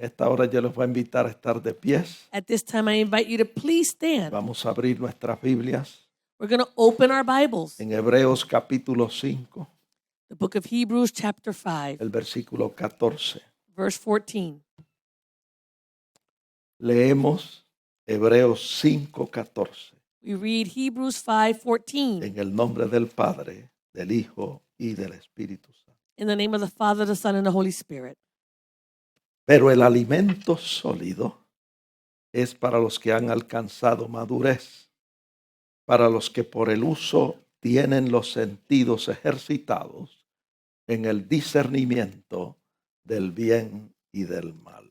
esta hora yo les voy a invitar a estar de pies. At this time, I invite you to please stand. Vamos a abrir nuestras Biblias We're going to open our Bibles. en Hebreos capítulo 5, The book of Hebrews, chapter 5, el versículo 14. verse 14. Leemos Hebreos 5, 14. We read Hebrews 5:14 En el nombre del Padre, del Hijo y del Espíritu Santo. in the name of the Father, the Son, and the Holy Spirit. Pero el alimento sólido es para los que han alcanzado madurez, para los que por el uso tienen los sentidos ejercitados en el discernimiento del bien y del mal.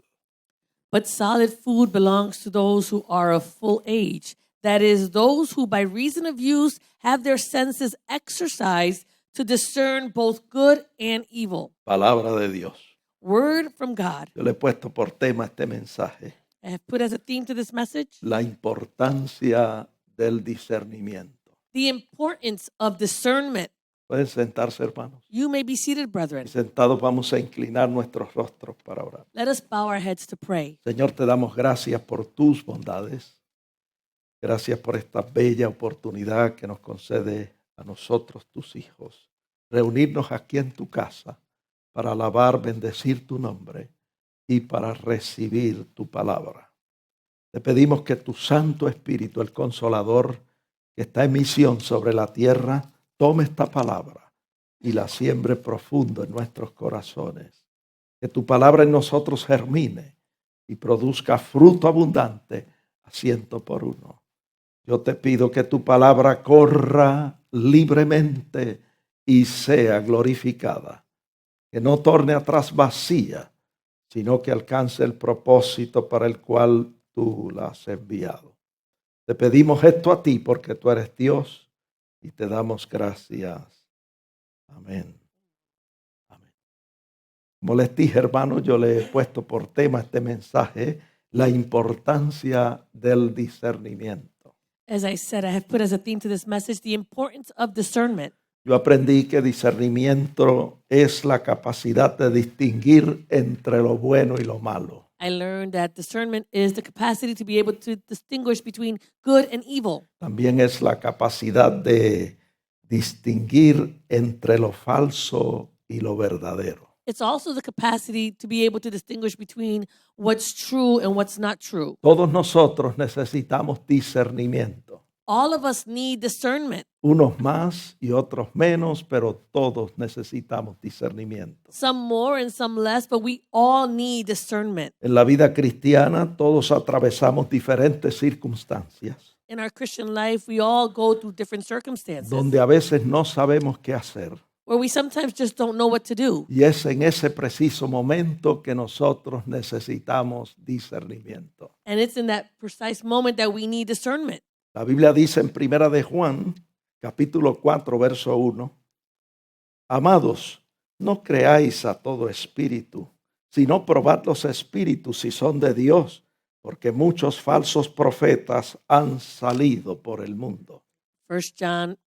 But solid food belongs to those who are of full age, that is, those who by reason of use have their senses exercised to discern both good and evil. Palabra de Dios. Word from God. Yo le he puesto por tema este mensaje, I have put as a theme to this message la importancia del discernimiento. the importance of discernment. Pueden sentarse, hermanos. You may be seated, brethren. Y sentados vamos a inclinar nuestros rostros para orar. Let us bow our heads to pray. Señor, te damos gracias por tus bondades. Gracias por esta bella oportunidad que nos concede a nosotros, tus hijos, reunirnos aquí en tu casa para alabar, bendecir tu nombre y para recibir tu palabra. Te pedimos que tu Santo Espíritu, el Consolador, que está en misión sobre la tierra, tome esta palabra y la siembre profundo en nuestros corazones. Que tu palabra en nosotros germine y produzca fruto abundante a 100 por 1. Yo te pido que tu palabra corra libremente y sea glorificada. Que no torne atrás vacía, sino que alcance el propósito para el cual tú la has enviado. Te pedimos esto a ti porque tú eres Dios y te damos gracias. Amén. Amén. Como les dije, hermanos, yo le he puesto por tema este mensaje, la importancia del discernimiento. As I said, I have put as a theme to this message the importance of discernment. Yo aprendí que discernimiento es la capacidad de distinguir entre lo bueno y lo malo. I learned that discernment is the capacity to be able to distinguish between good and evil. También es la capacidad de distinguir entre lo falso y lo verdadero. It's also the capacity to be able to distinguish between what's true and what's not true. Todos nosotros necesitamos discernimiento. All of us need discernment. Unos más y otros menos, pero todos necesitamos discernimiento. Some more and some less, but we all need discernment. En la vida cristiana todos atravesamos diferentes circunstancias In our Christian life, we all go through different circumstances donde a veces no sabemos qué hacer. where we sometimes just don't know what to do. Y es en ese preciso momento que nosotros necesitamos discernimiento. And it's in that precise moment that we need discernment. La Biblia dice en Primera de Juan, capítulo 4, verso 1, amados, no creáis a todo espíritu, sino probad los espíritus si son de Dios, porque muchos falsos profetas han salido por el mundo. 1 John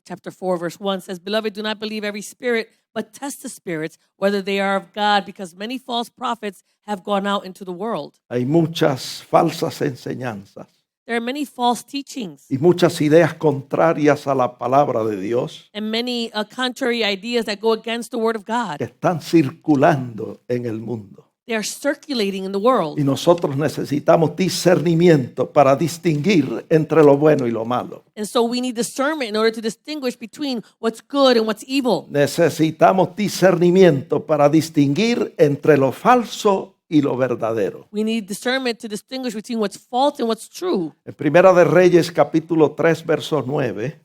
chapter 4, verse 1 says, Beloved, do not believe every spirit, but test the spirits, whether they are of God, because many false prophets have gone out into the world. Hay muchas falsas enseñanzas There are many false teachings y muchas ideas contrarias a la palabra de Dios and many contrary ideas that go against the word of God. que están circulando en el mundo. They are circulating in the world. Y nosotros necesitamos discernimiento para distinguir entre lo bueno y lo malo. And so we need discernment in order to distinguish between what's good and what's evil. Necesitamos discernimiento para distinguir entre lo falso y lo verdadero. We need discernment to distinguish between what's false and what's true. En Primera de Reyes, capítulo 3, verso 9,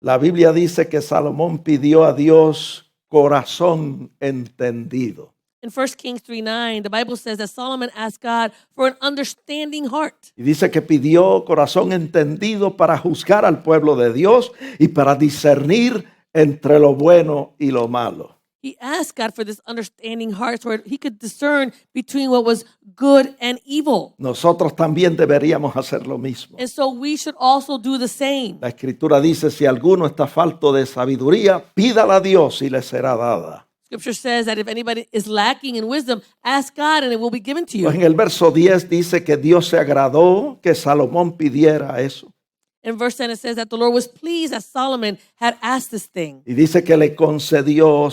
la Biblia dice que Salomón pidió a Dios corazón entendido. In 1 Kings 3:9, the Bible says that Solomon asked God for an understanding heart. Y dice que pidió corazón entendido para juzgar al pueblo de Dios y para discernir entre lo bueno y lo malo. He asked God for this understanding heart so he could discern between what was good and evil. Nosotros también deberíamos hacer lo mismo. And so we should also do the same. La Escritura dice, si alguno está falto de sabiduría, pídala a Dios y le será dada. Scripture says that if anybody is lacking in wisdom, ask God and it will be given to Pues en you. el verso 10 dice que Dios se agradó que Salomón pidiera eso. In verse 10, it says that the Lord was pleased that Solomon had asked this thing. Y dice que le concedió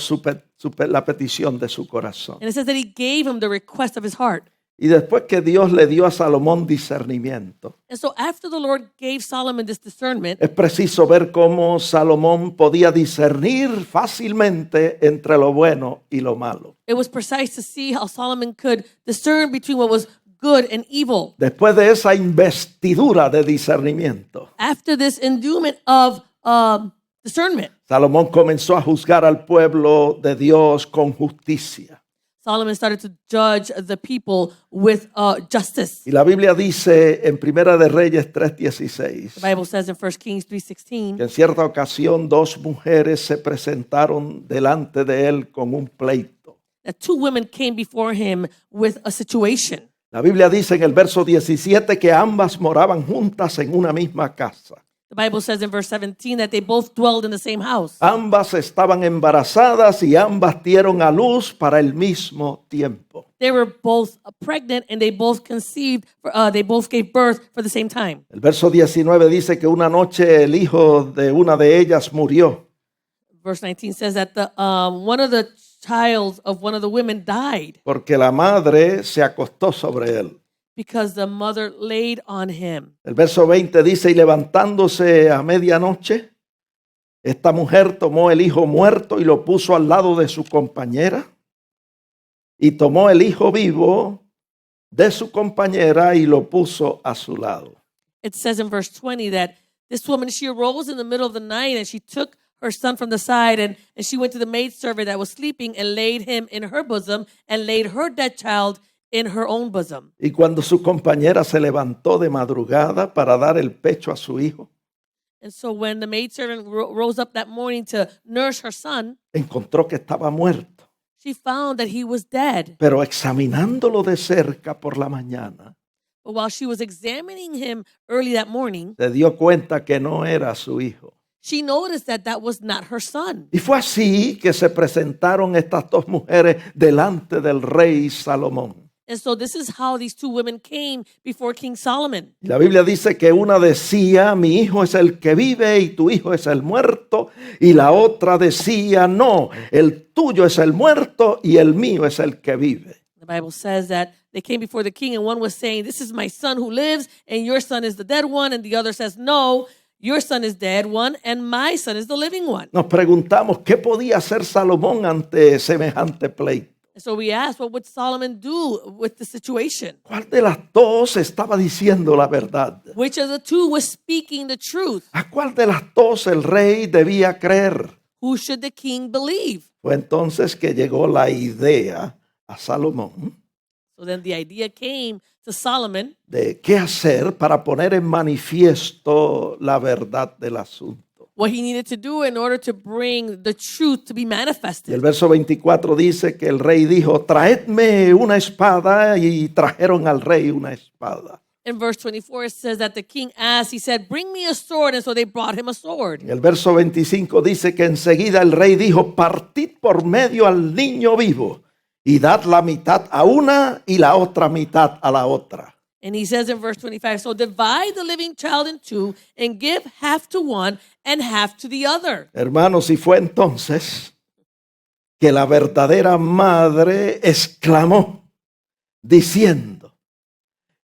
la petición de su corazón. And it says that he gave him the request of his heart. Y después que Dios le dio a Salomón discernimiento, And so after the Lord gave Solomon this discernment, es preciso ver cómo Salomón podía discernir fácilmente entre lo bueno y lo malo. it was precise to see how Solomon could discern between what was good and evil. Después de esa investidura de discernimiento, After this endowment of discernment, Salomón comenzó a juzgar al pueblo de Dios con justicia. Solomon started to judge the people with justice. Y la Biblia dice en Primera de Reyes 3:16 The Bible says in 1 Kings que 3:16 en cierta ocasión dos mujeres se presentaron delante de él con un pleito. that two women came before him with a situation. La Biblia dice en el verso 17 que ambas moraban juntas en una misma casa. The Bible says in verse 17 that they both dwelled in the same house. Ambas estaban embarazadas y ambas dieron a luz para el mismo tiempo. They were both pregnant and they both conceived, they both gave birth for the same time. El verso 19 dice que una noche el hijo de una de ellas murió. Verse 19 says that one of the child of one of the women died Porque la madre se acostó sobre él. because the mother laid on him. El verso 20 dice, y levantándose a medianoche, esta mujer tomó el hijo muerto y lo puso al lado de su compañera, y tomó el hijo vivo de su compañera y lo puso a su lado. It says in verse 20 that this woman, she arose in the middle of the night and she took her son from the side and she went to the maidservant that was sleeping and laid him in her bosom and laid her dead child in her own bosom. Y cuando su compañera se levantó de madrugada para dar el pecho a su hijo, And so when the maidservant rose up that morning to nurse her son, encontró que estaba muerto. she found that he was dead. Pero examinándolo de cerca por la mañana, But while she was examining him early that morning, se dio cuenta que no era su hijo. she noticed that that was not her son. Y fue así que se presentaron estas dos mujeres delante del rey Salomón. And so this is how these two women came before King Solomon. Y la Biblia dice que una decía, mi hijo es el que vive y tu hijo es el muerto. Y la otra decía, no, el tuyo es el muerto y el mío es el que vive. The Bible says that they came before the king and one was saying, this is my son who lives and your son is the dead one. And the other says, no, your son is dead one and my son is the living one. Nos preguntamos, ¿qué podía hacer Salomón ante semejante pleito? And so we asked, what would Solomon do with the situation? ¿Cuál de las dos estaba diciendo la verdad? Which of the two was speaking the truth? ¿A cuál de las dos el rey debía creer? Who should the king believe? Fue entonces que llegó la idea a Salomón So then the idea came to Solomon de qué hacer para poner en manifiesto la verdad del asunto. what he needed to do in order to bring the truth to be Y el manifested. verso 24 dice que el rey dijo, traedme una espada, y trajeron al rey una espada. In verse 24, it says that the king asked, he said, bring me a sword. And so they brought him a sword. Y el verso 25 dice que enseguida el rey dijo, partid por medio al niño vivo y dad la mitad a una y la otra mitad a la otra. And he says in verse 25, so divide the living child in two and give half to one and half to the other. Hermanos, y fue entonces que la verdadera madre exclamó diciendo,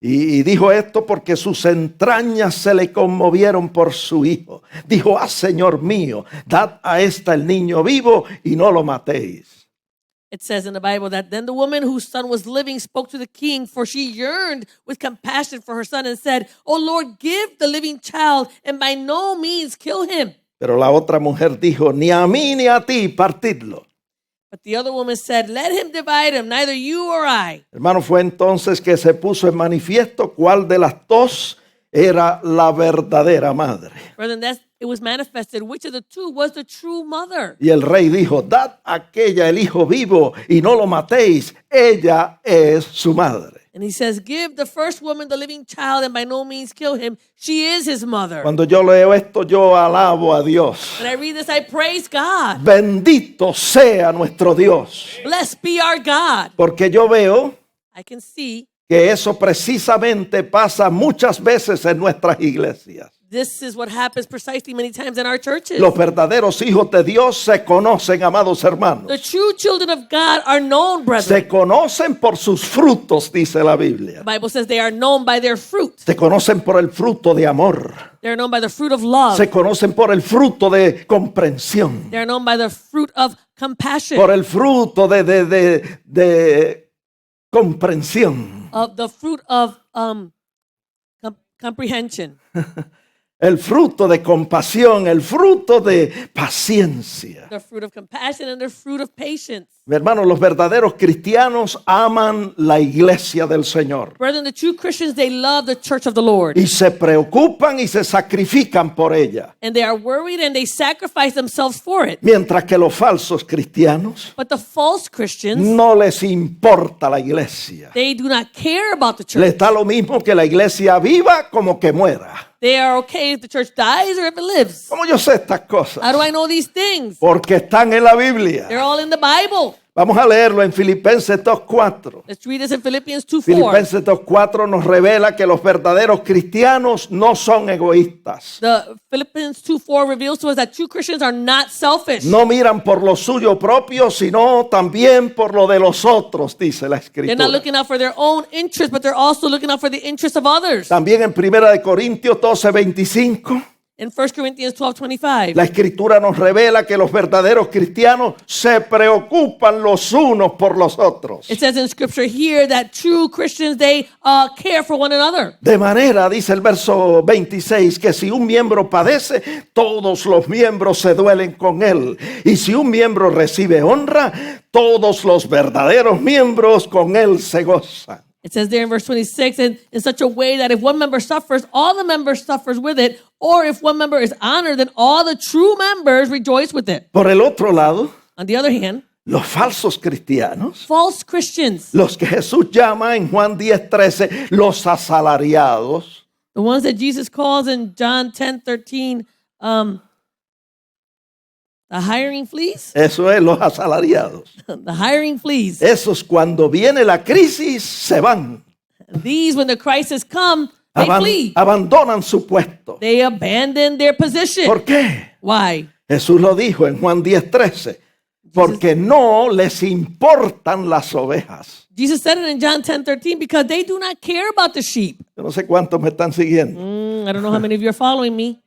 y dijo esto porque sus entrañas se le conmovieron por su hijo. Dijo, Señor mío, dad a esta el niño vivo y no lo matéis. It says in the Bible that then the woman whose son was living spoke to the king, for she yearned with compassion for her son and said, oh Lord, give the living child and by no means kill him. Pero la otra mujer dijo, ni a mí ni a ti partidlo. But the other woman said, let him divide him, neither you or I. Hermano, fue entonces que se puso en manifiesto cuál de las dos era la verdadera madre. Brethren, it was manifested which of the two was the true mother. Y el rey dijo, dad a aquella el hijo vivo y no lo matéis, ella es su madre. And he says, give the first woman the living child and by no means kill him. She is his mother. Cuando yo leo esto, yo alabo a Dios. When I read this, I praise God. Bendito sea nuestro Dios. Blessed be our God. Porque yo veo I can see que eso precisamente pasa muchas veces en nuestras iglesias. this is what happens precisely many times in our churches. Los verdaderos hijos de Dios se conocen, amados hermanos. The true children of God are known, brethren. Se conocen por sus frutos, dice la Biblia. The Bible says they are known by their fruit. Se conocen por el fruto de amor. They're known by the fruit of love. Se conocen por el fruto de comprensión. They're known by the fruit of compassion. Por el fruto de comprensión. Of the fruit of comprehension. El fruto de compasión, el fruto de paciencia. The fruit of compassion and the fruit of patience. Mi hermano, los verdaderos cristianos aman la iglesia del Señor Brethren, the true Christians, they love the church of the Lord. y se preocupan y se sacrifican por ella. And they are worried and they sacrifice themselves for it. Mientras que los falsos cristianos But the false Christians, no les importa la iglesia. they do not care about the church. Les da lo mismo que la iglesia viva como que muera. They are okay if the church dies or if it lives. ¿Cómo yo sé estas cosas? How do I know these things? Porque están en la Biblia. They're all in the Bible. Vamos a leerlo en Filipenses 2:4. Let's read this in Philippians 2:4. Filipenses 2:4 nos revela que los verdaderos cristianos no son egoístas. The Philippians 2:4 reveals to us that true Christians are not selfish. No miran por lo suyo propio, sino también por lo de los otros, dice la They're not Escritura. looking out for their own interests, but they're also looking out for the interests of others. También en 1 Corintios 12:25, In 1 Corinthians 12:25, la Escritura nos revela que los verdaderos cristianos se preocupan los unos por los otros. it says in Scripture here that true Christians, they care for one another. De manera, dice el verso 26, que si un miembro padece, todos los miembros se duelen con él. Y si un miembro recibe honra, todos los verdaderos miembros con él se gozan. It says there in verse 26, and in such a way that if one member suffers, all the members suffers with it, or if one member is honored, then all the true members rejoice with it. Por el otro lado, On the other hand, los falsos cristianos, false Christians, los que Jesús llama en Juan 10:13 los asalariados, the ones that Jesus calls in John 10:13, the hiring fleas, eso es, los asalariados. the hiring fleas. Esos cuando viene la crisis se van, These, when the crisis come, they flee. abandonan su puesto. They abandon their position. ¿Por qué? Why? Jesús lo dijo en Juan 10:13, porque no les importan las ovejas. Jesus said it in John 10:13 because they do not care about the sheep. Yo no sé cuántos me están siguiendo, I don't know how many of you are following me,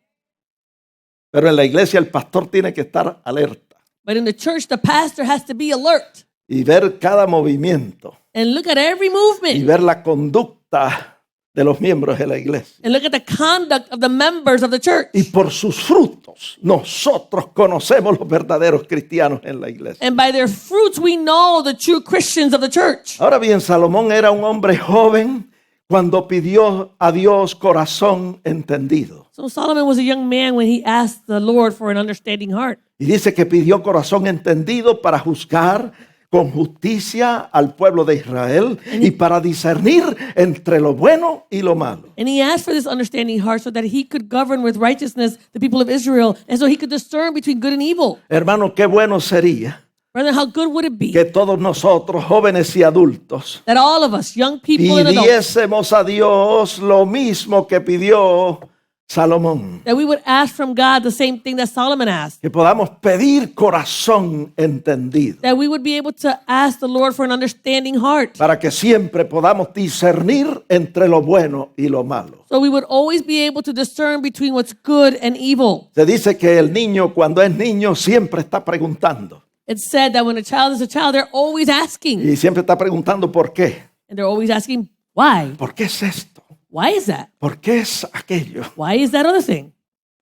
pero en la iglesia el pastor tiene que estar alerta but in the church, the pastor has to be alert y ver cada movimiento and look at every y movement ver la conducta de los miembros de la iglesia. and look at the conduct of the members of the church. Y por sus frutos nosotros conocemos los verdaderos cristianos en la iglesia. And by their fruits, we know the true Christians of the church. Ahora bien, Salomón era un hombre joven cuando pidió a Dios corazón entendido. So Solomon was a young man when he asked the Lord for an understanding heart. Y dice que pidió corazón entendido para juzgar con justicia al pueblo de Israel y para discernir entre lo bueno y lo malo. And he asked for this understanding heart so that he could govern with righteousness the people of Israel and so he could discern between good and evil. Hermano, qué bueno sería Brother, how good would it be que todos nosotros, jóvenes y adultos, that all of us, young people and adults, pidiésemos a Dios lo mismo que pidió Salomón. that we would ask from God the same thing that Solomon asked, Que podamos pedir corazón entendido that we would be able to ask the Lord for an understanding heart, para que siempre podamos discernir entre lo bueno y lo malo. so we would always be able to discern between what's good and evil. Se dice que el niño cuando es niño siempre está preguntando It's said that when a child is a child, they're always asking, y siempre está preguntando ¿por qué? and they're always asking, why? ¿Por qué es esto? Why is that? ¿Por qué es aquello? Why is that other thing?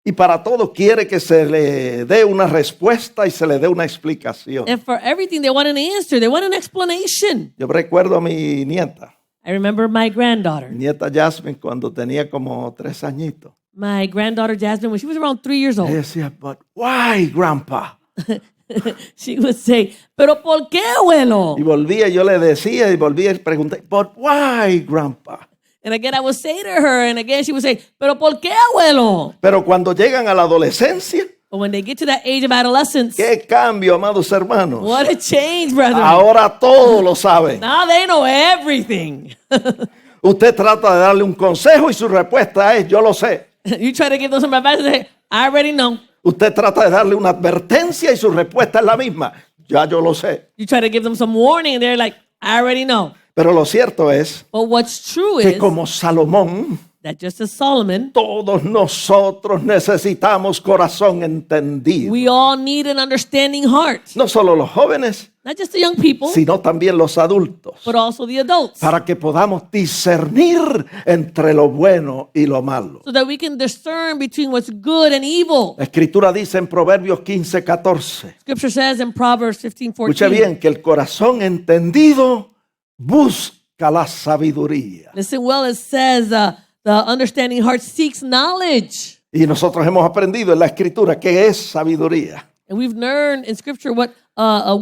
Y para todo quiere que se le dé una respuesta y se le dé una explicación. And for everything, they want an answer. They want an explanation. Yo recuerdo a mi nieta, I remember my granddaughter. mi nieta Jasmine, cuando tenía como 3 añitos. My granddaughter Jasmine, when she was around 3 years Ella old, decía, but why, grandpa? she would say, "Pero ¿por qué, abuelo?" Y volvía, yo le decía y volvía y pregunté, "But why, grandpa?" And again, I would say to her, and again, she would say, "Pero ¿por qué, abuelo?" Pero cuando llegan a la adolescencia, But when they get to that age of adolescence, qué cambio, amados hermanos. what a change, brethren. Ahora todos lo saben. Now they know everything. Usted trata de darle un consejo y su respuesta es, yo lo sé. You try to give them some advice, and they say, "I already know." Usted trata de darle una advertencia y su respuesta es la misma. Ya yo lo sé. You try to give them some warning, and they're like, "I already know." Pero lo cierto es But what's true que is como Salomón, that just as Solomon, todos nosotros necesitamos corazón entendido. we all need an understanding heart. No solo los jóvenes, Not just the young people, sino también los adultos. but also the adults. Para que podamos discernir entre lo bueno y lo malo. So that we can discern between what's good and evil. La Escritura dice en Proverbios 15:14. Scripture says in Proverbs 15:14. Escucha bien, que el corazón entendido busca la sabiduría. Listen well, it says the understanding heart seeks knowledge. Y nosotros hemos aprendido en la Escritura qué es sabiduría. And we've learned in Scripture what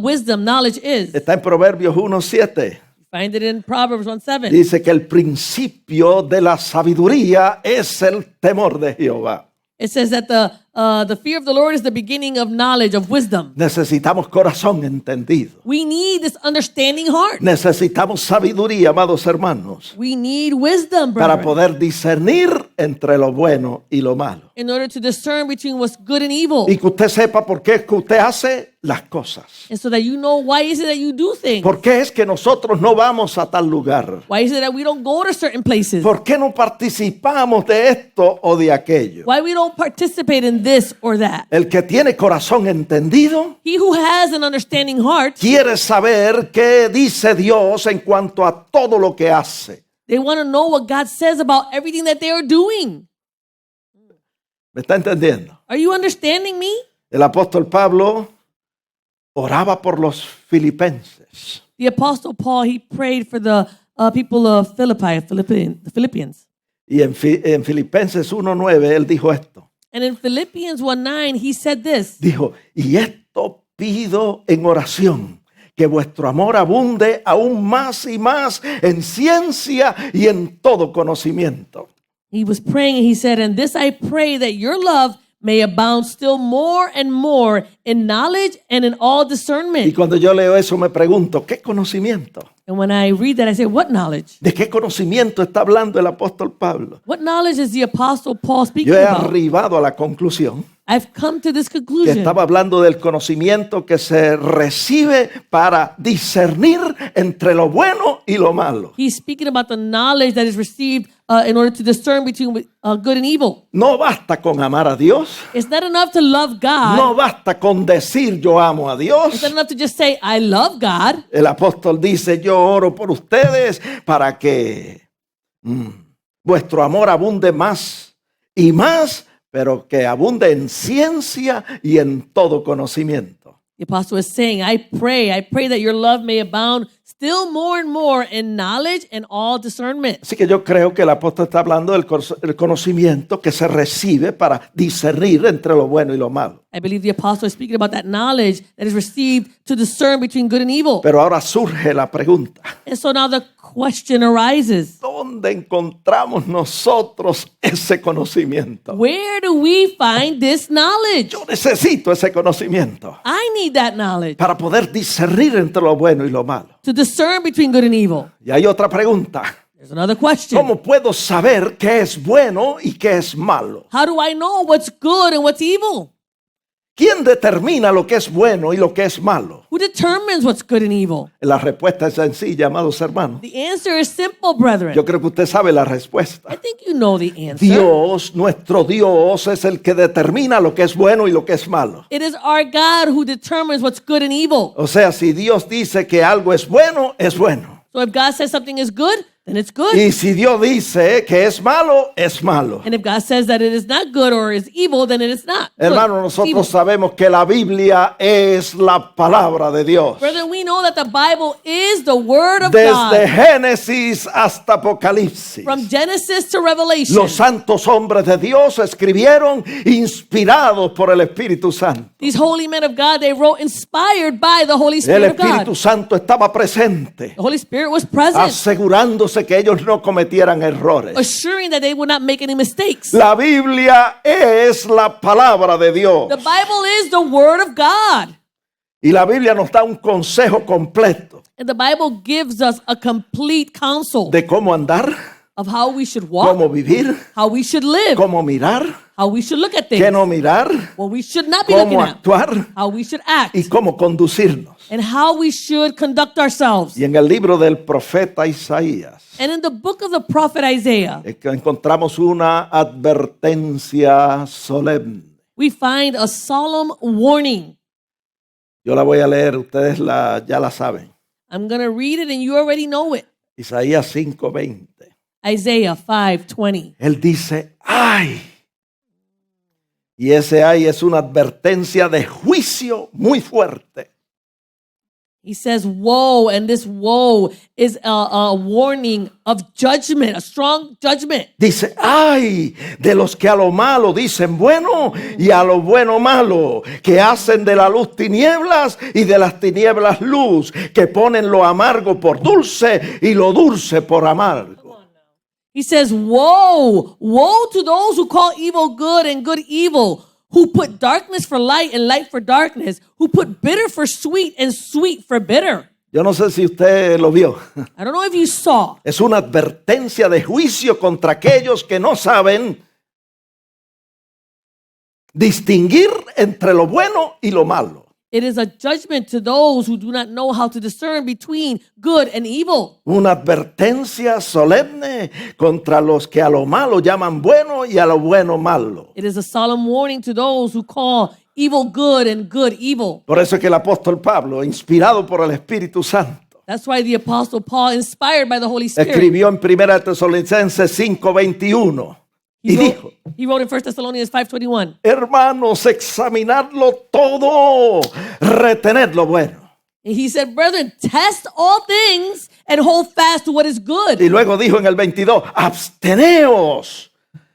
wisdom, knowledge is. Está en Proverbios 1:7. Find it in Proverbs 1:7. Dice que el principio de la sabiduría es el temor de Jehová. It says that the fear of the Lord is the beginning of knowledge, of wisdom. Necesitamos corazón entendido. We need this understanding heart. Necesitamos sabiduría, amados hermanos, We need wisdom, para brethren, poder discernir entre lo bueno y lo malo. in order to discern between what's good and evil. Y que usted sepa por qué es que usted hace las cosas. And so that you know why is it that you do things. ¿Por qué es que nosotros no vamos a tal lugar? Why is it that we don't go to certain places? ¿Por qué no participamos de esto o de aquello? Why we don't participate in this or that? El que tiene corazón entendido He who has an understanding heart, quiere saber qué dice Dios en cuanto a todo lo que hace. they want to know what God says about everything that they are doing. ¿Me está entendiendo? Are you understanding me? El apóstol Pablo oraba por los filipenses. The Apostle Paul, he prayed for the people of the Philippians. Y en Filipenses 1:9 él dijo esto. And in Philippians 1:9, he said this. Dijo, y esto pido en oración, que vuestro amor abunde aún más y más en ciencia y en todo conocimiento. He was praying and he said, "And this I pray, that your love may abound still more and more in knowledge and in all Y discernment." cuando yo leo eso me pregunto, ¿qué conocimiento? And when I read that, I say, what knowledge? ¿De qué conocimiento está hablando el apóstol Pablo? What knowledge is the Apostle Paul speaking Yo he about? arribado a la conclusión I've come to this que conclusion. estaba hablando del conocimiento que se recibe para discernir entre lo bueno y lo malo. He's speaking about the knowledge that is received in order to discern between good and evil. No basta con amar a Dios, It's not enough to love God. no basta con decir yo amo a It's Dios. not enough to just say, I love God. El apóstol dice, yo oro por ustedes para que vuestro amor abunde más y más, pero que abunde en ciencia y en todo conocimiento. The apostle is saying, I pray that your love may abound still more and more in knowledge and all discernment. Así que yo creo que el apóstol está hablando del conocimiento que se recibe para discernir entre lo bueno y lo malo. I believe the apostle is speaking about that knowledge that is received to discern between good and evil. Pero ahora surge la pregunta, And so now the question arises, ¿dónde encontramos nosotros ese conocimiento? where do we find this knowledge? Yo necesito ese conocimiento I need that knowledge para poder discernir entre lo bueno y lo malo. to discern between good and evil. Y hay otra pregunta. There's another question. ¿Cómo puedo saber qué es bueno y qué es malo? How do I know what's good and what's evil? ¿Quién determina lo que es bueno y lo que es malo? Who determines what's good and evil? La respuesta es sencilla, amados hermanos. The answer is simple, brethren. Yo creo que usted sabe la I respuesta. think you know the answer. Dios, nuestro Dios, es el que determina lo que es bueno y lo que es malo. It is our God who determines what's good and evil. O sea, si Dios dice que algo es bueno, es bueno. So if God says something is good, then it's good. Y si Dios dice que es malo, es malo. And if God says that it is not good or is evil, then it is not good. Hermano, Evil. nosotros sabemos que la Biblia es la palabra de Dios. Brother, we know that the Bible is the Word of Desde God. Génesis hasta Apocalipsis. From Genesis to Revelation. Los santos hombres de Dios escribieron inspirados por el Espíritu Santo. These holy men of God, they wrote inspired by the Holy El Spirit of Espíritu God. Santo estaba presente, The Holy Spirit was present, asegurándose que ellos no cometieran errores. assuring that they would not make any mistakes. La Biblia es la palabra de Dios. The Bible is the Word of God. Y la Biblia nos da un consejo completo And the Bible gives us a complete counsel de cómo andar, of how we should walk, cómo vivir, how we should live, cómo mirar, how we should look at qué things, no mirar, what we should not be looking cómo at, actuar how we should act, y cómo conducirnos. and how we should conduct ourselves. Y en el libro del profeta Isaías And in the book of the prophet Isaiah, encontramos una advertencia solemne. we find a solemn warning. Yo la voy a leer, ustedes ya la saben. I'm going to read it and you already know it. Isaías 5:20. Isaiah 5:20. Él dice, ¡ay! Y ese ay es una advertencia de juicio muy fuerte. He says, woe, and this woe is a warning of judgment, a strong judgment. Dice, ¡ay! De los que a lo malo dicen bueno y a lo bueno malo, que hacen de la luz tinieblas y de las tinieblas luz, que ponen lo amargo por dulce y lo dulce por amargo. He says, woe, woe to those who call evil good and good evil, who put darkness for light and light for darkness, who put bitter for sweet and sweet for bitter. Yo no sé si usted lo vio. I don't know if you saw. Es una advertencia de juicio contra aquellos que no saben distinguir entre lo bueno y lo malo. It is a judgment to those who do not know how to discern between good and evil. Una advertencia solemne contra los que a lo malo llaman bueno y a lo bueno malo. It is a solemn warning to those who call evil good and good evil. Por eso es que el apóstol Pablo, inspirado por el Espíritu Santo, That's why the Apostle Paul, inspired by the Holy Spirit, escribió en 1 Tesalonicenses 5:21 y dijo, he wrote in 1 Thessalonians 5:21, hermanos, examinadlo todo, retened lo bueno. and he said, brethren, test all things and hold fast to what is good. Y luego dijo en el 22, absteneos,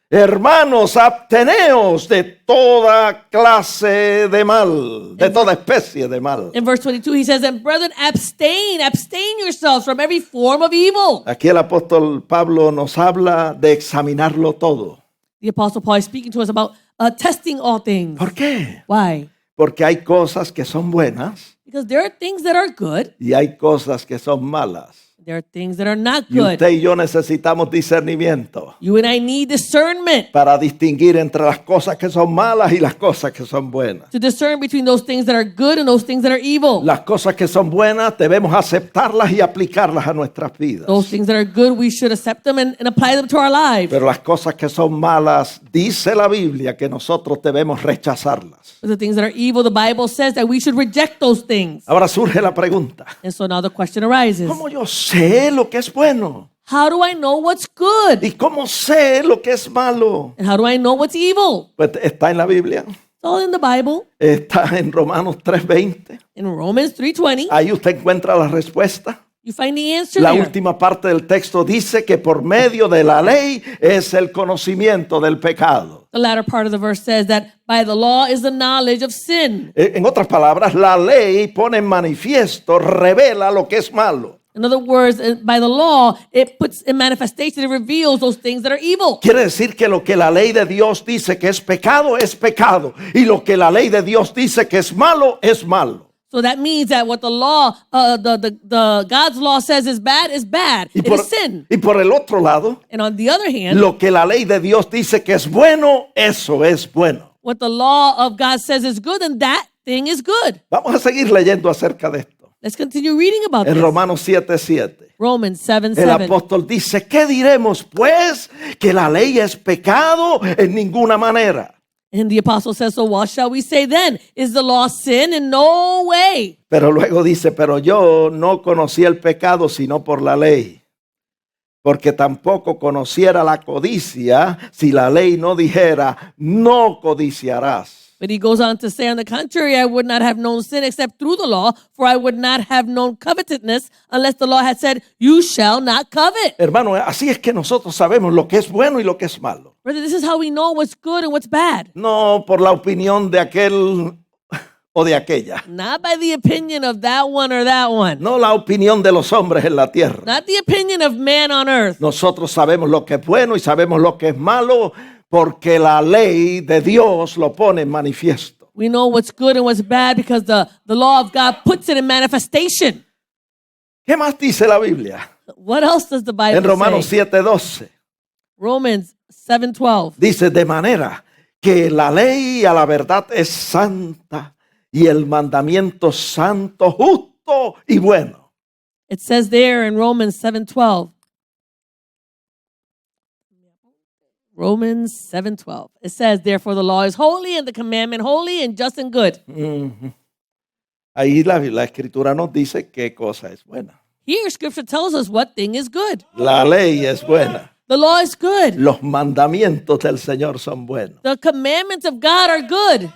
hermanos, absteneos de toda clase de mal, de toda especie de mal. In verse 22, he says, and brethren, abstain yourselves from every form of evil. Aquí el apóstol Pablo nos habla de examinarlo todo. The Apostle Paul is speaking to us about testing all things. ¿Por qué? Why? Porque hay cosas que son buenas Because there are things that are good, y hay cosas que son malas. there are things that are not Y good. usted y yo necesitamos discernimiento You and I need discernment para distinguir entre las cosas que son malas y las cosas que son buenas. to discern between those things that are good and those things that are evil. Las cosas que son buenas debemos aceptarlas y aplicarlas a nuestras vidas. Those things that are good, we should accept them and apply them to our lives. Pero las cosas que son malas, dice la Biblia que nosotros debemos rechazarlas. But the things that are evil, the Bible says that we should reject those things. Ahora surge la pregunta, And so now the question arises, ¿cómo yo sé lo que es bueno? how do I know what's good? ¿Y cómo sé lo que es malo? And how do I know what's evil? Pues está en la Biblia, It's all in the Bible. está en Romanos 3:20. In Romans 3:20, Ahí usted encuentra la respuesta. you find the answer La there. última parte del texto dice que por medio de la ley es el conocimiento del pecado. The latter part of the verse says that by the law is the knowledge of sin. En otras palabras, la ley pone en manifiesto, revela lo que es malo. In other words, by the law, it puts in manifestation, it reveals those things that are evil. Quiere decir que lo que la ley de Dios dice que es pecado, y lo que la ley de Dios dice que es malo, es malo. So that means that what the law, the God's law says is bad. Y It is sin. y por el otro lado, And on the other hand, lo que la ley de Dios dice que es bueno, eso es bueno. what the law of God says is good, and that thing is good. Vamos a seguir leyendo acerca de esto. Let's continue reading about En this. Romanos 7:7. Romans El 7:7. apóstol dice, ¿qué diremos pues? ¿Que la ley es pecado? En ninguna manera. And the apostle says, so what shall we say then? Is the law sin? In no way. Pero luego dice, pero yo no conocí el pecado sino por la ley, porque tampoco conociera la codicia si la ley no dijera, no codiciarás. But he goes on to say, on the contrary, I would not have known sin except through the law, for I would not have known covetousness unless the law had said, you shall not covet. Hermano, así es que nosotros sabemos lo que es bueno y lo que es malo. Brother, this is how we know what's good and what's bad. No por la opinión de aquel o de aquella. Not by the opinion of that one or that one. No la opinión de los hombres en la tierra. Not the opinion of man on earth. Nosotros sabemos lo que es bueno y sabemos lo que es malo porque la ley de Dios lo pone en manifiesto. We know what's good and what's bad because the law of God puts it in manifestation. ¿Qué más dice la Biblia? What else does the Bible En Romanos say? 7:12 Romans 7:12. dice, de manera que la ley a la verdad es santa y el mandamiento santo, justo y bueno. It says there in Romans 7:12. Romans 7:12. It says, therefore the law is holy and the commandment holy and just and good. Ujú. Ahí la escritura nos dice qué cosa es buena. Here scripture tells us what thing is good. La ley es buena. The law is good. Los mandamientos del Señor son buenos. The commandments of God are good.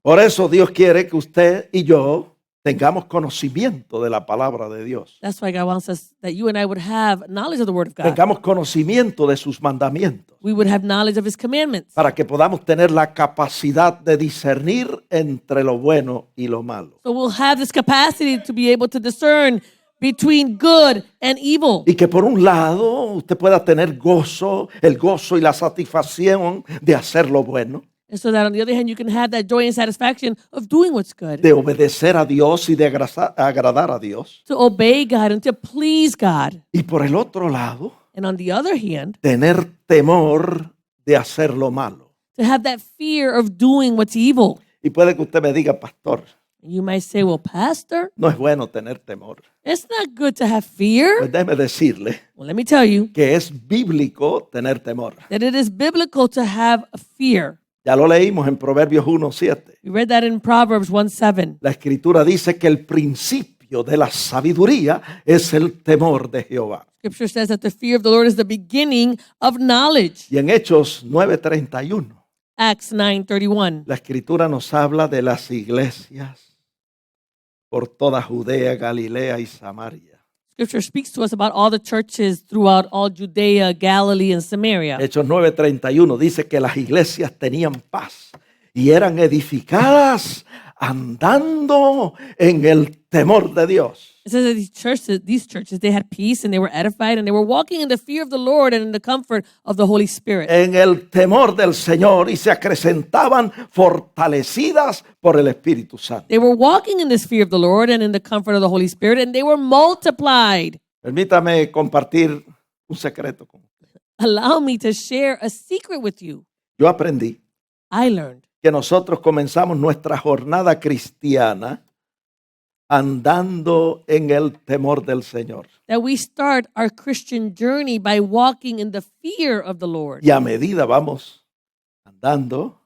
Por eso Dios quiere que usted y yo tengamos conocimiento de la palabra de Dios. That's why God wants us that you and I would have knowledge of the word of God. Tengamos conocimiento de sus mandamientos We would have knowledge of his commandments. para que podamos tener la capacidad de discernir entre lo bueno y lo malo. So we'll have this capacity to be able to discern between good and evil. Y que por un lado usted pueda tener gozo, el gozo y la satisfacción de hacer lo bueno, And so that on the other hand, you can have that joy and satisfaction of doing what's good, de obedecer a Dios y de agradar a Dios. to obey God and to please God. Y por el otro lado, And on the other hand, tener temor de hacer lo malo. to have that fear of doing what's evil. Y puede que usted me diga, pastor, You might say, well, Pastor, no es bueno tener temor. it's not good to have fear. Pues déjeme decirle Well, let me tell you que es bíblico tener temor. that it is biblical to have a fear. Ya lo leímos en Proverbios 1:7. We read that in Proverbs 1:7. La escritura dice que el principio de la sabiduría es el temor de Jehová. Scripture says that the fear of the Lord is the beginning of knowledge. Y en Hechos 9:31, Acts 9:31. la escritura nos habla de las iglesias por toda Judea, Galilea y Samaria. Scripture speaks to us about all the churches throughout all Judea, Galilee, and Samaria. Hechos 9:31 dice que las iglesias tenían paz y eran edificadas andando en el temor de Dios. It says that these churches, they had peace and they were edified and they were walking in the fear of the Lord and in the comfort of the Holy Spirit. En el temor del Señor y se acrecentaban fortalecidas por el Espíritu Santo. They were walking in this fear of the Lord and in the comfort of the Holy Spirit, and they were multiplied. Permítame compartir un secreto con usted. Allow me to share a secret with you. Yo aprendí I learned que nosotros comenzamos nuestra jornada cristiana andando en el temor del Señor. that we start our Christian journey by walking in the fear of the Lord. Y a medida vamos andando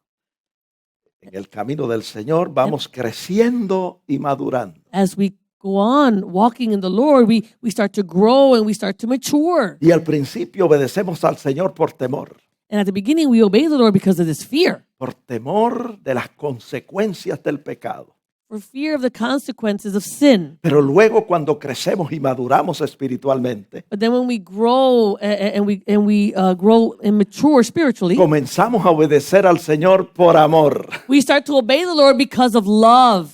en el camino del Señor, vamos creciendo y madurando. As we go on walking in the Lord, we start to grow and we start to mature. Y al principio obedecemos al Señor por temor. And at the beginning, we obey the Lord because of this fear, Por temor de las consecuencias del pecado. for fear of the consequences of sin. Pero luego cuando crecemos y maduramos espiritualmente, But then when we grow and we grow and mature spiritually, comenzamos a obedecer al Señor por amor. we start to obey the Lord because of love.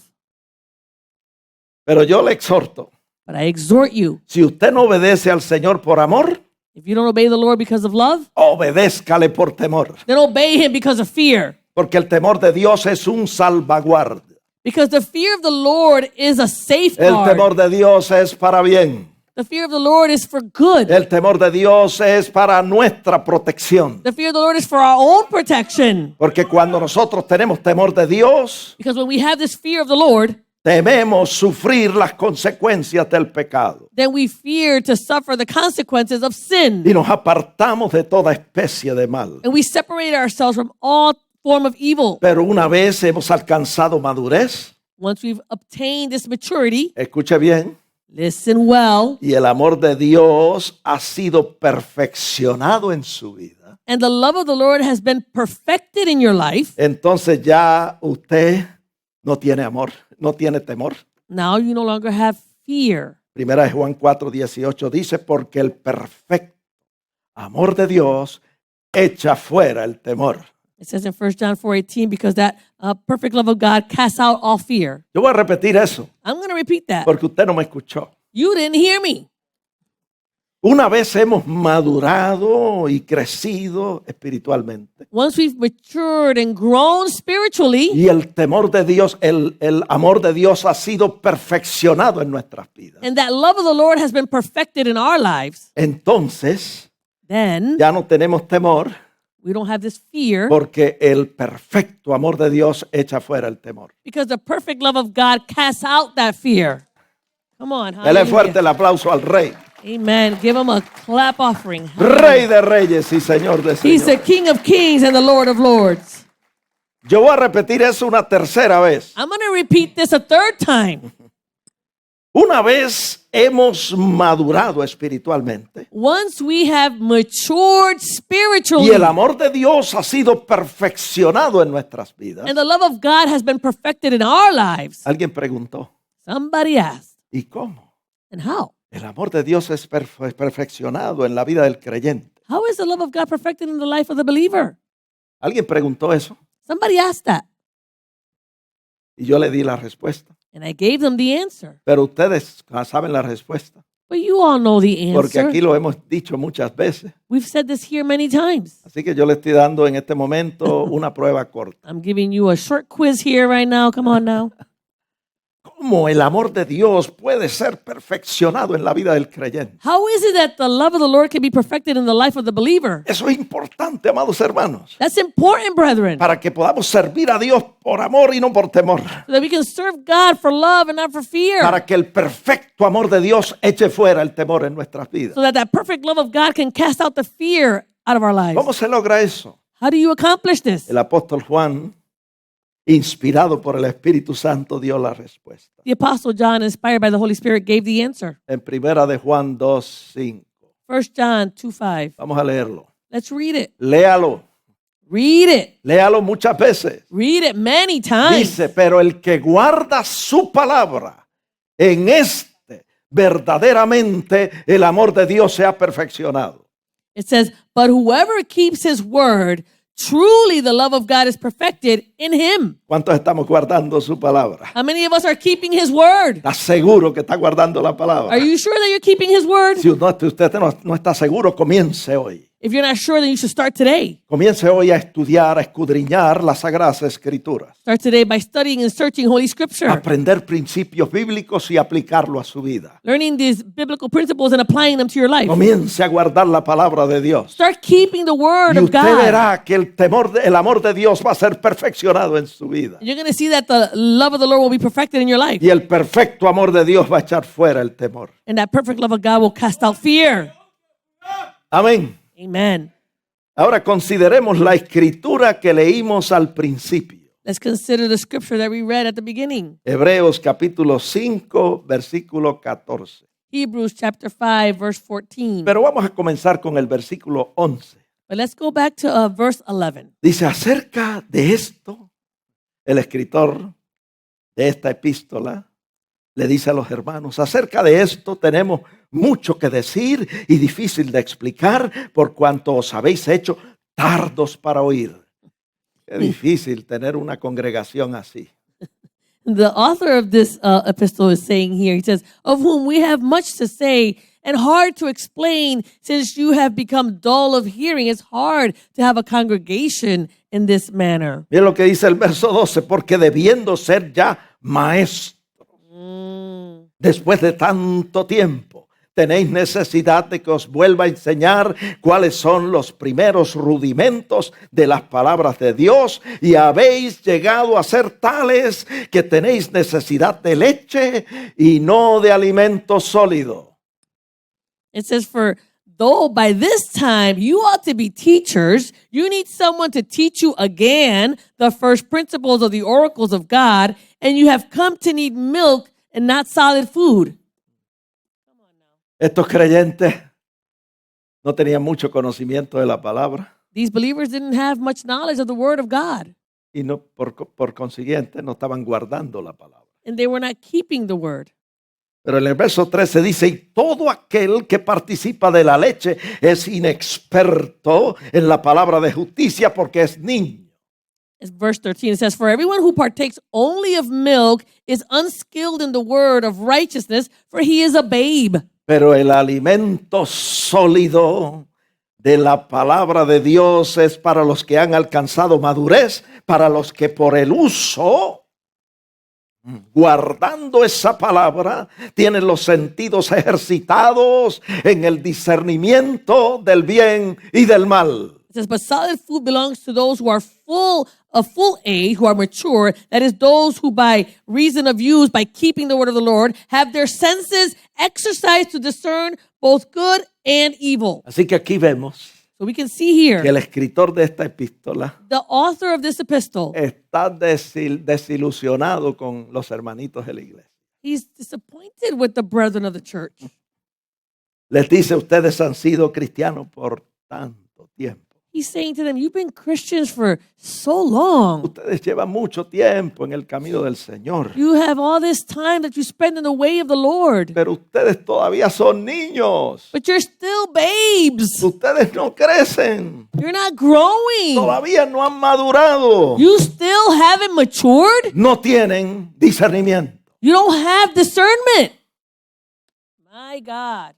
Pero yo le exhorto, But I exhort you, si usted no obedece al Señor por amor, if you don't obey the Lord because of love, obedézcale por temor. then obey him because of fear. Porque el temor de Dios es un salvaguardia. Because the fear of the Lord is a El safeguard. temor de Dios es para bien. The fear of the Lord is for good. El temor de Dios es para nuestra protección. The fear of the Lord is for our own protection. Porque cuando nosotros tenemos temor de Dios, Because when we have this fear of the Lord, tememos sufrir las consecuencias del pecado. then we fear to suffer the consequences of sin. Y nos apartamos de toda especie de mal. And we separate ourselves from all form of evil. Pero una vez hemos alcanzado madurez, Once we've obtained this maturity, escuche bien, Listen well. y el amor de Dios ha sido perfeccionado en su vida, And the love of the Lord has been perfected in your life. entonces ya usted no tiene amor, no tiene temor. Now you no longer have fear. Primera de Juan 4:18 dice, porque el perfecto amor de Dios echa fuera el temor. It says in 1 John 4:18, because that perfect love of God casts out all fear. Yo voy a repetir eso, I'm going to repeat that. porque usted no me escuchó. You didn't hear me. Una vez hemos madurado y crecido espiritualmente, Once we've matured and grown spiritually, y el temor de Dios, el amor de Dios ha sido perfeccionado en nuestras vidas, and that love of the Lord has been perfected in our lives, entonces then ya no tenemos temor, we don't have this fear porque el perfecto amor de Dios echa fuera el temor. because the perfect love of God casts out that fear. Come on. Dele fuerte Hallelujah. el aplauso al Rey. Amen. Give him a clap offering. Rey de reyes y Señor de He's the señores. King of kings and the Lord of lords. Yo voy a repetir eso una tercera vez. I'm going to repeat this a third time. Una vez hemos madurado espiritualmente Once we have matured y spiritually el amor de Dios ha sido perfeccionado en nuestras vidas. and the love of God has been perfected in our lives, Alguien preguntó, somebody asked, ¿y cómo? and how? El amor de Dios es perfeccionado en la vida del creyente. How is the love of God perfected in the life of the believer? Alguien preguntó eso Somebody asked that, y yo le di la respuesta. and I gave them the answer. Pero ustedes saben la respuesta, But you all know the porque answer. aquí lo hemos dicho muchas veces. We've said this here many times. Así que yo le estoy dando en este momento una prueba corta. I'm giving you a short quiz here right now. Come on now. ¿Cómo el amor de Dios puede ser perfeccionado en la vida del creyente? How is it that the love of the Lord can be perfected in the life of the believer? Eso es importante, amados hermanos, That's important, brethren, para que podamos servir a Dios por amor y no por temor. so that we can serve God for love and not for fear. Para que el perfecto amor de Dios eche fuera el temor en nuestras vidas. So that that perfect love of God can cast out the fear out of our lives. ¿Cómo se logra eso? How do you accomplish this? El apóstol Juan, inspirado por el Espíritu Santo, dio la respuesta. The Apostle John, inspired by the Holy Spirit, gave the answer. En primera de Juan 2:5. 1 John 2:5. Vamos a leerlo. Let's read it. Léalo. Read it. Léalo muchas veces. Read it many times. Dice, pero el que guarda su palabra, en verdaderamente el amor de Dios se ha perfeccionado. It says, but whoever keeps his word, truly the love of God is perfected in him. ¿Cuántos estamos guardando su palabra? How many of us are keeping his word? ¿Está seguro que está guardando la palabra? Are you sure that you're keeping his word? Si usted no está seguro, comience hoy. If you're not sure, then you should start today. Comience hoy a estudiar, a escudriñar las Sagradas Escrituras. Start today by studying and searching Holy Scripture, Aprender principios bíblicos y aplicarlo a su vida. learning these biblical principles and applying them to your life. Comience a guardar la palabra de Dios. Start keeping the word Y of usted God. verá que el amor de Dios va a ser perfeccionado en su vida. You're going to see that the love of the Lord will be perfected in your life. Y el perfecto amor de Dios va a echar fuera el temor. And that perfect love of God will cast out fear. Amén. Amen. Ahora consideremos la escritura que leímos al principio. Let's consider the scripture that we read at the beginning. Hebreos capítulo 5, versículo 14. Hebrews chapter 5, verse 14. Pero vamos a comenzar con el versículo 11. But let's go back to verse 11. Dice, acerca de esto, el escritor de esta epístola le dice a los hermanos, acerca de esto tenemos mucho que decir y difícil de explicar por cuanto os habéis hecho tardos para oír. Qué difícil tener una congregación así. The author of this epistle is saying here, he says, of whom we have much to say and hard to explain since you have become dull of hearing. It's hard to have a congregation in this manner. Miren lo que dice el verso 12, porque debiendo ser ya maestros, después de tanto tiempo, tenéis necesidad de que os vuelva a enseñar cuáles son los primeros rudimentos de las palabras de Dios y habéis llegado a ser tales que tenéis necesidad de leche y no de alimento sólido. It says, for though by this time you ought to be teachers, you need someone to teach you again the first principles of the oracles of God, and you have come to need milk and not solid food. Estos creyentes no tenían mucho conocimiento de la palabra These believers didn't have much knowledge of the word of God, y no, por consiguiente no estaban guardando la palabra. and they were not keeping the word. Pero en el verso 13 dice, y todo aquel que participa de la leche es inexperto en la palabra de justicia porque es niño. It's verse 13. It says, "For everyone who partakes only of milk is unskilled in the word of righteousness, for he is a babe. Pero el alimento sólido de la palabra de Dios es para los que han alcanzado madurez, para los que por el uso, guardando esa palabra, tienen los sentidos ejercitados en el discernimiento del bien y del mal." It says, "But solid food belongs to those who are of full age, who are mature, that is, those who by reason of use, by keeping the word of the Lord, have their senses exercised to discern both good and evil." Así que aquí vemos So we can see here, que el escritor de esta epístola the author of this epistle, está desilusionado con los hermanitos de la iglesia. he's disappointed with the brethren of the church. Les dice, ustedes han sido cristianos por tanto tiempo. He's saying to them, you've been Christians for so long. Ustedes llevan mucho tiempo en el camino del Señor. You have all this time that you spend in the way of the Lord, Pero ustedes todavía son niños. but you're still babes. Ustedes no crecen. You're not growing. Todavía no han madurado. You still haven't matured. No tienen discernimiento. You don't have discernment. My God.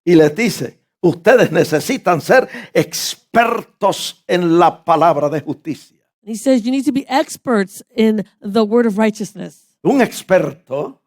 Y les dice, ustedes necesitan ser expertos en la palabra de justicia. He says you need to be experts in the word of righteousness. Un experto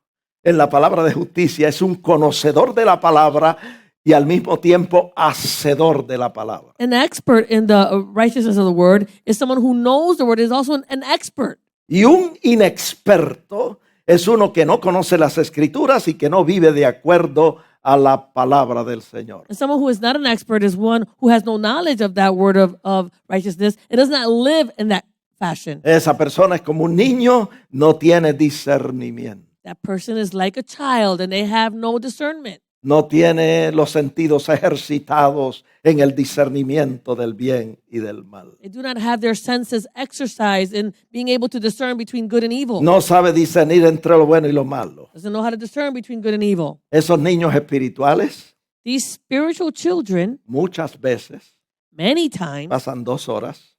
en la palabra de justicia es un conocedor de la palabra y al mismo tiempo hacedor de la palabra. An expert in the righteousness of the word is someone who knows the word, is also an expert. Y un inexperto es uno que no conoce las escrituras y que no vive de acuerdo a la palabra del Señor. And someone who is not an expert is one who has no knowledge of that word of righteousness and does not live in that fashion. Esa persona es como un niño, no tiene discernimiento. That person is like a child and they have no discernment. No tiene los sentidos ejercitados en el discernimiento del bien y del mal. They do not have their senses exercised in being able to discern between good and evil. No sabe discernir entre lo bueno y lo malo. Doesn't know how to discern between good and evil. Esos niños espirituales These spiritual children, muchas veces many times, pasan 2 horas,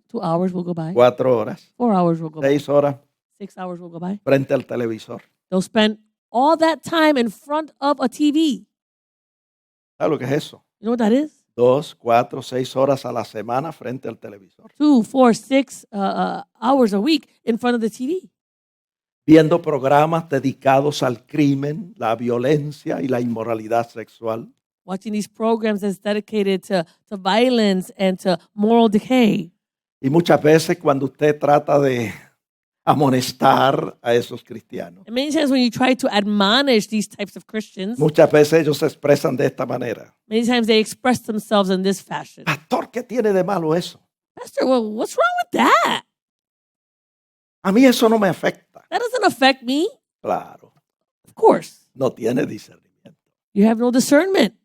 2 hours will go by, 4 horas, 4 hours will go by, 6 horas 6 hours will go by. frente al televisor. They'll spend all that time in front of a TV. ¿Sabe lo que es eso? You know what that is? 2, 4, 6 horas a la semana frente al televisor. 2, 4, 6 hours a week in front of the TV. Viendo programas dedicados al crimen, la violencia y la inmoralidad sexual. Watching these programs that's dedicated to violence and to moral decay. Y muchas veces cuando usted trata de amonestar a esos cristianos, And many times when you try to admonish these types of Christians, muchas veces ellos se expresan de esta manera. many times they express themselves in this fashion. Pastor, ¿qué tiene de malo eso? Pastor, well, what's wrong with that? A mí eso no me afecta. That doesn't affect me. Claro, Of course, no tiene discernimiento. you have no discernment.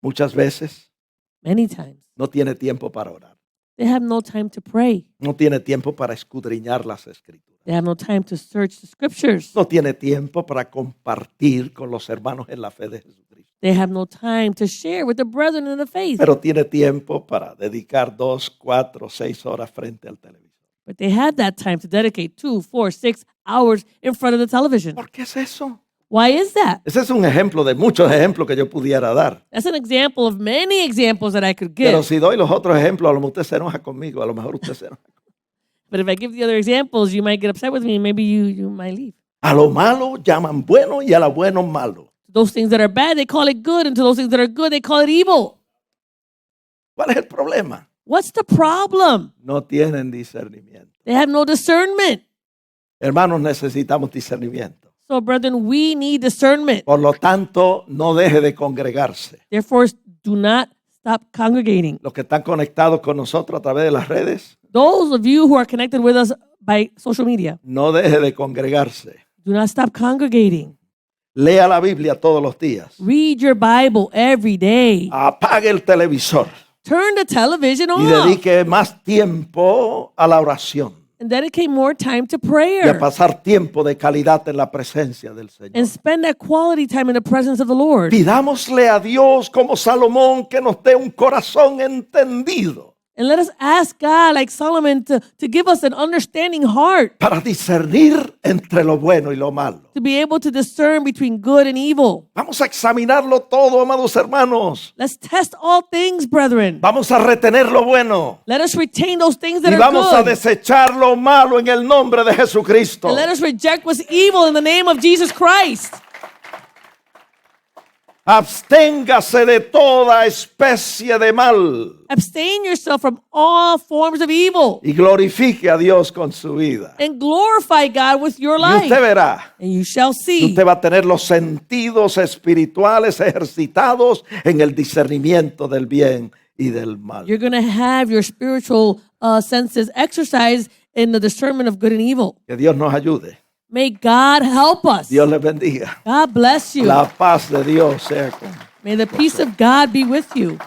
Muchas veces Many times no tiene tiempo para orar. they have no time to pray. No tiene tiempo para escudriñar las escrituras. They have no time to search the scriptures. No tiene tiempo para compartir con los hermanos en la fe de Jesucristo. They have no time to share with the brethren in the faith. Pero tiene tiempo para dedicar 2, 4, 6 horas frente al televisor. But they had that time to dedicate 2, 4, 6 hours in front of the television. ¿Por qué es eso? Why is that? Ese es un ejemplo de muchos ejemplos que yo pudiera dar. That's an example of many examples that I could Pero give. si doy los otros ejemplos, a lo mejor usted se enoja conmigo, a lo mejor usted se enoja. But if I give the other examples, you might get upset with me and maybe you might leave. A lo malo llaman bueno y a lo bueno malo. Those things that are bad, they call it good. And to those things that are good, they call it evil. ¿Cuál es el problema? What's the problem? No tienen discernimiento. They have no discernment. Hermanos, necesitamos discernimiento. So, brethren, we need discernment. Por lo tanto, no deje de congregarse. Therefore, do not stop congregating. Los que están conectados con nosotros a través de las redes, Those of you who are connected with us by social media, no deje de congregarse. do not stop congregating. Lea la Biblia todos los días. Read your Bible every day. Apague el televisor Turn the television y off dedique más tiempo a la oración and dedicate more time to y a prayer pasar tiempo de calidad en la presencia del Señor. and spend that quality time in the presence of the Lord. Pidámosle a Dios como Salomón que nos dé un corazón entendido And let us ask God, like Solomon, to give us an understanding heart para discernir entre lo bueno y lo malo. to be able to discern between good and evil. Vamos a examinarlo todo, amados hermanos. Let's test all things, brethren. Vamos a retener lo bueno Let us retain those things that y are vamos a good. desechar lo malo en el nombre de Jesucristo. And let us reject what's evil in the name of Jesus Christ. Absténgase de toda especie de mal Abstain yourself from all forms of evil y glorifique a Dios con su vida. and glorify God with your Y life. usted verá, And you shall see. usted va a tener los sentidos espirituales ejercitados en el discernimiento del bien y del mal. You're going to have your spiritual senses exercised in the discernment of good and evil. Que Dios nos ayude. May God help us. Dios les bendiga. God bless you. La paz de Dios sea con May the peace of God be with you.